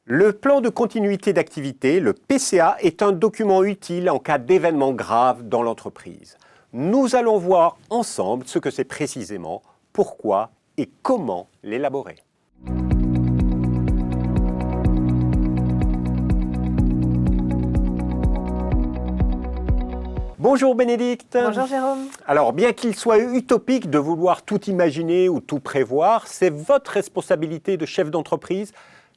Le plan de continuité d'activité, le PCA, est un document utile en cas d'événements graves dans l'entreprise. Nous allons voir ensemble ce que c'est précisément, pourquoi et comment l'élaborer. Bonjour Bénédicte. Bonjour Jérôme. Alors, bien qu'il soit utopique de vouloir tout imaginer ou tout prévoir, c'est votre responsabilité de chef d'entreprise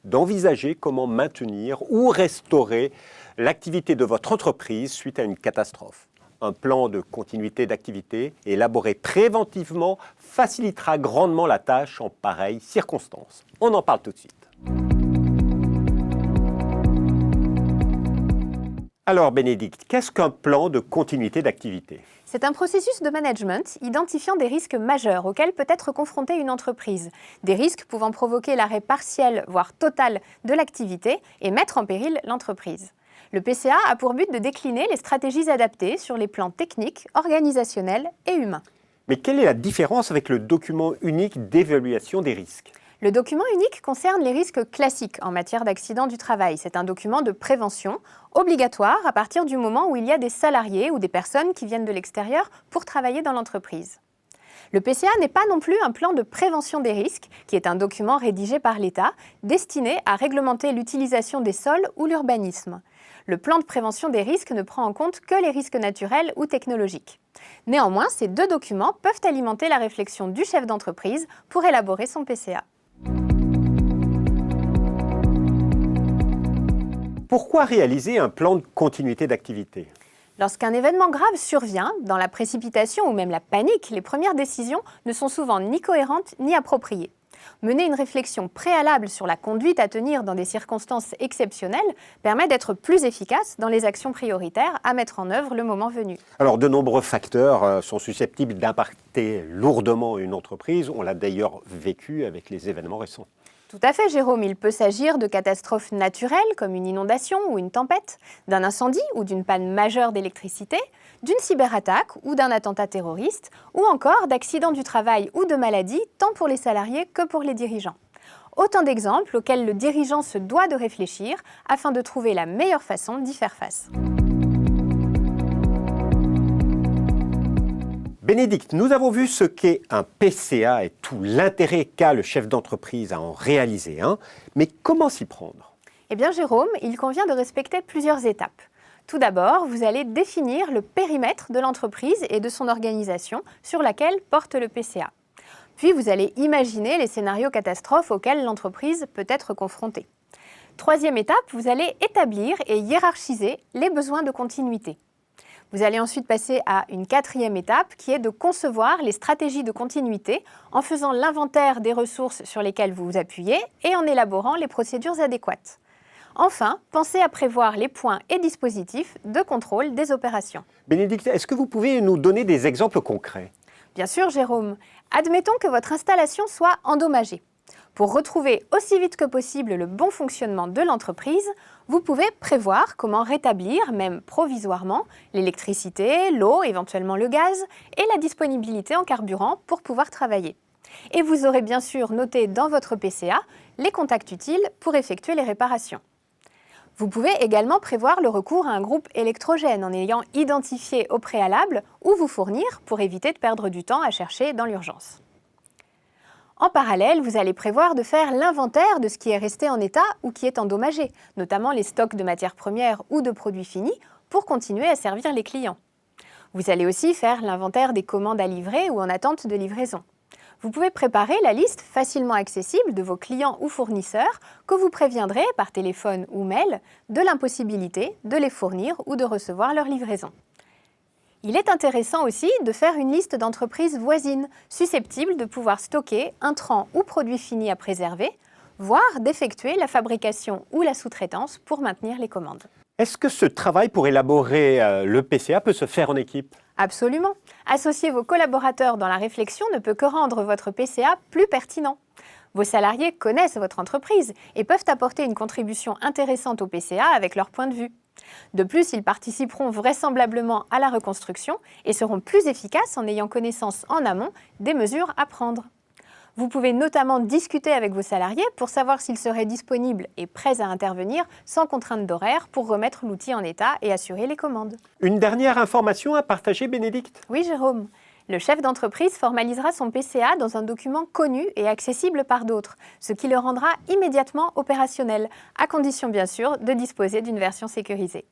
d'envisager comment maintenir ou restaurer l'activité de votre entreprise suite à une catastrophe. Un plan de continuité d'activité élaboré préventivement facilitera grandement la tâche en pareille circonstance. On en parle tout de suite. Alors Bénédicte, qu'est-ce qu'un plan de continuité d'activité ? C'est un processus de management identifiant des risques majeurs auxquels peut être confrontée une entreprise. Des risques pouvant provoquer l'arrêt partiel, voire total, de l'activité et mettre en péril l'entreprise. Le PCA a pour but de décliner les stratégies adaptées sur les plans techniques, organisationnels et humains. Mais quelle est la différence avec le document unique d'évaluation des risques ? Le document unique concerne les risques classiques en matière d'accident du travail. C'est un document de prévention obligatoire à partir du moment où il y a des salariés ou des personnes qui viennent de l'extérieur pour travailler dans l'entreprise. Le PCA n'est pas non plus un plan de prévention des risques, qui est un document rédigé par l'État, destiné à réglementer l'utilisation des sols ou l'urbanisme. Le plan de prévention des risques ne prend en compte que les risques naturels ou technologiques. Néanmoins, ces deux documents peuvent alimenter la réflexion du chef d'entreprise pour élaborer son PCA. Pourquoi réaliser un plan de continuité d'activité ? Lorsqu'un événement grave survient, dans la précipitation ou même la panique, les premières décisions ne sont souvent ni cohérentes ni appropriées. Mener une réflexion préalable sur la conduite à tenir dans des circonstances exceptionnelles permet d'être plus efficace dans les actions prioritaires à mettre en œuvre le moment venu. Alors, de nombreux facteurs sont susceptibles d'impacter lourdement une entreprise. On l'a d'ailleurs vécu avec les événements récents. Tout à fait, Jérôme. Il peut s'agir de catastrophes naturelles comme une inondation ou une tempête, d'un incendie ou d'une panne majeure d'électricité, d'une cyberattaque ou d'un attentat terroriste, ou encore d'accidents du travail ou de maladies, tant pour les salariés que pour les dirigeants. Autant d'exemples auxquels le dirigeant se doit de réfléchir afin de trouver la meilleure façon d'y faire face. Bénédicte, nous avons vu ce qu'est un PCA et tout l'intérêt qu'a le chef d'entreprise à en réaliser un, mais comment s'y prendre ? Eh bien Jérôme, il convient de respecter plusieurs étapes. Tout d'abord, vous allez définir le périmètre de l'entreprise et de son organisation sur laquelle porte le PCA. Puis vous allez imaginer les scénarios catastrophes auxquels l'entreprise peut être confrontée. Troisième étape, vous allez établir et hiérarchiser les besoins de continuité. Vous allez ensuite passer à une quatrième étape qui est de concevoir les stratégies de continuité en faisant l'inventaire des ressources sur lesquelles vous vous appuyez et en élaborant les procédures adéquates. Enfin, pensez à prévoir les points et dispositifs de contrôle des opérations. Bénédicte, est-ce que vous pouvez nous donner des exemples concrets ? Bien sûr, Jérôme. Admettons que votre installation soit endommagée. Pour retrouver aussi vite que possible le bon fonctionnement de l'entreprise, vous pouvez prévoir comment rétablir, même provisoirement, l'électricité, l'eau, éventuellement le gaz et la disponibilité en carburant pour pouvoir travailler. Et vous aurez bien sûr noté dans votre PCA les contacts utiles pour effectuer les réparations. Vous pouvez également prévoir le recours à un groupe électrogène en ayant identifié au préalable où vous fournir pour éviter de perdre du temps à chercher dans l'urgence. En parallèle, vous allez prévoir de faire l'inventaire de ce qui est resté en état ou qui est endommagé, notamment les stocks de matières premières ou de produits finis, pour continuer à servir les clients. Vous allez aussi faire l'inventaire des commandes à livrer ou en attente de livraison. Vous pouvez préparer la liste facilement accessible de vos clients ou fournisseurs que vous préviendrez par téléphone ou mail de l'impossibilité de les fournir ou de recevoir leur livraison. Il est intéressant aussi de faire une liste d'entreprises voisines susceptibles de pouvoir stocker intrants ou produits finis à préserver, voire d'effectuer la fabrication ou la sous-traitance pour maintenir les commandes. Est-ce que ce travail pour élaborer le PCA peut se faire en équipe ? Absolument. Associer vos collaborateurs dans la réflexion ne peut que rendre votre PCA plus pertinent. Vos salariés connaissent votre entreprise et peuvent apporter une contribution intéressante au PCA avec leur point de vue. De plus, ils participeront vraisemblablement à la reconstruction et seront plus efficaces en ayant connaissance en amont des mesures à prendre. Vous pouvez notamment discuter avec vos salariés pour savoir s'ils seraient disponibles et prêts à intervenir sans contrainte d'horaire pour remettre l'outil en état et assurer les commandes. Une dernière information à partager, Bénédicte? Oui, Jérôme. Le chef d'entreprise formalisera son PCA dans un document connu et accessible par d'autres, ce qui le rendra immédiatement opérationnel, à condition bien sûr de disposer d'une version sécurisée.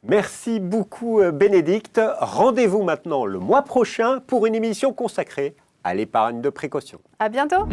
Merci beaucoup, Bénédicte. Rendez-vous maintenant le mois prochain pour une émission consacrée à l'épargne de précaution. À bientôt!